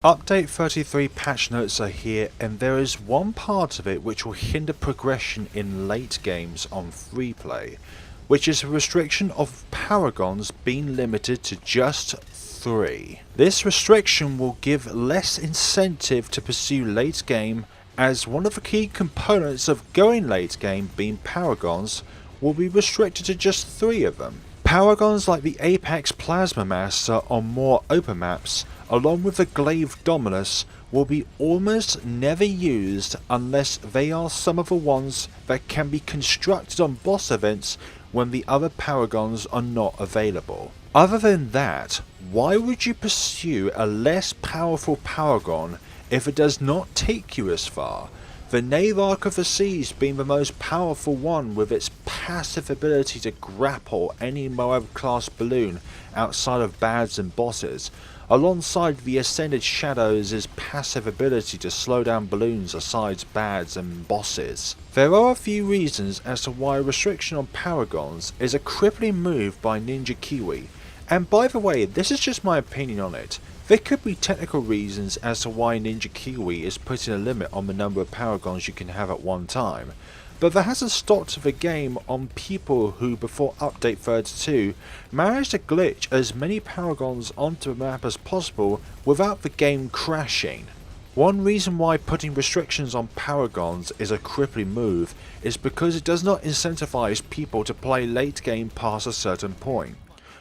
Update 33 patch notes are here, and there is one part of it which will hinder progression in late games on free play, which is a restriction of Paragons being limited to just 3. This restriction will give less incentive to pursue late game, as one of the key components of going late game, being Paragons, will be restricted to just 3 of them. Paragons like the Apex Plasma Master on more open maps, along with the Goliath Doomship, will be almost never used unless they are some of the ones that can be constructed on boss events when the other Paragons are not available. Other than that, why would you pursue a less powerful Paragon if it does not take you as far? The Navarch of the Seas being the most powerful one, with its passive ability to grapple any Moab class balloon outside of bads and bosses, alongside the Ascended Shadows' passive ability to slow down balloons aside bads and bosses. There are a few reasons as to why a restriction on Paragons is a crippling move by Ninja Kiwi, and by the way, this is just my opinion on it. There could be technical reasons as to why Ninja Kiwi is putting a limit on the number of Paragons you can have at one time, but that hasn't stopped the game on people who, before update 32, managed to glitch as many Paragons onto the map as possible without the game crashing. One reason why putting restrictions on Paragons is a crippling move is because it does not incentivize people to play late game past a certain point.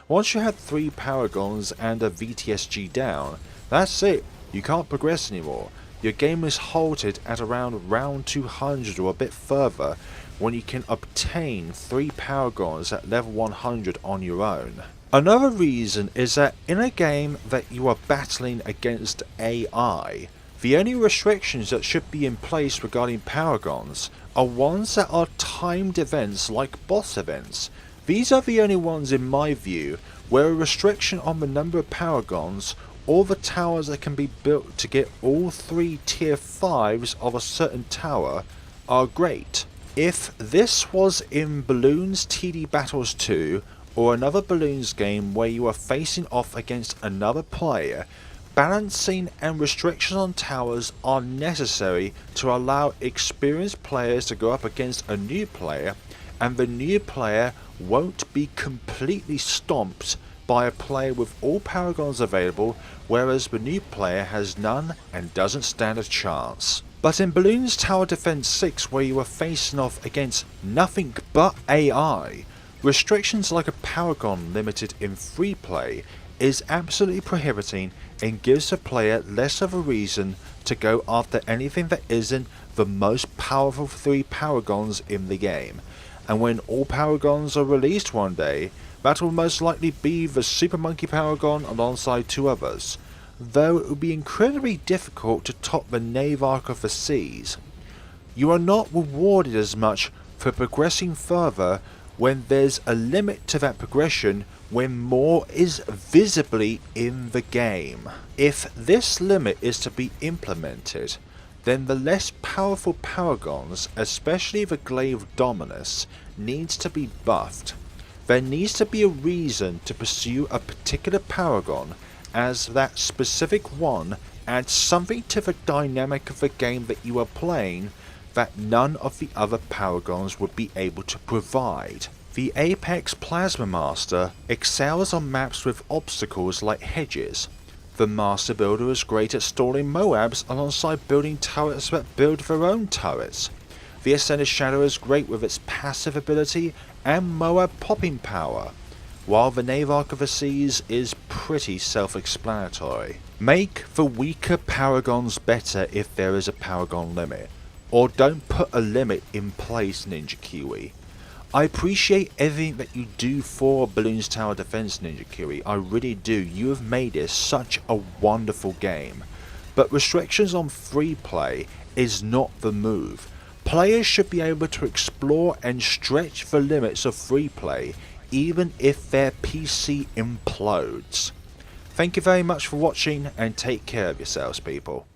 Once you have 3 Paragons and a VTSG down, that's it, you can't progress anymore. Your game is halted at around round 200 or a bit further when you can obtain 3 Paragons at level 100 on your own. Another reason is that in a game that you are battling against AI, the only restrictions that should be in place regarding Paragons are ones that are timed events like boss events. These are the only ones in my view where a restriction on the number of Paragons or the towers that can be built to get all 3 tier 5s of a certain tower are great. If this was in Balloons TD Battles 2 or another Balloons game where you are facing off against another player, balancing and restrictions on towers are necessary to allow experienced players to go up against a new player, and the new player won't be completely stomped by a player with all Paragons available, whereas the new player has none and doesn't stand a chance. But in Balloons Tower Defense 6, where you are facing off against nothing but AI, restrictions like a Paragon limited in free play is absolutely prohibiting and gives the player less of a reason to go after anything that isn't the most powerful 3 Paragons in the game. And when all Paragons are released one day, that will most likely be the Super Monkey Paragon alongside 2 others, though it will be incredibly difficult to top the Navarch of the Seas. You are not rewarded as much for progressing further when there's a limit to that progression when more is visibly in the game. If this limit is to be implemented, then the less powerful Paragons, especially the Goliath Doomship, needs to be buffed. There needs to be a reason to pursue a particular Paragon, as that specific one adds something to the dynamic of the game that you are playing that none of the other Paragons would be able to provide. The Apex Plasma Master excels on maps with obstacles like hedges. The Master Builder is great at stalling Moabs alongside building turrets that build their own turrets. The Ascended Shadow is great with its passive ability and Moab popping power, while the Navarch of the Seas is pretty self-explanatory. Make the weaker Paragons better if there is a Paragon limit, or don't put a limit in place, Ninja Kiwi. I appreciate everything that you do for Balloons Tower Defense, Ninja Kiwi, I really do. You have made it such a wonderful game. But restrictions on free play is not the move. Players should be able to explore and stretch the limits of free play, even if their PC implodes. Thank you very much for watching, and take care of yourselves, people.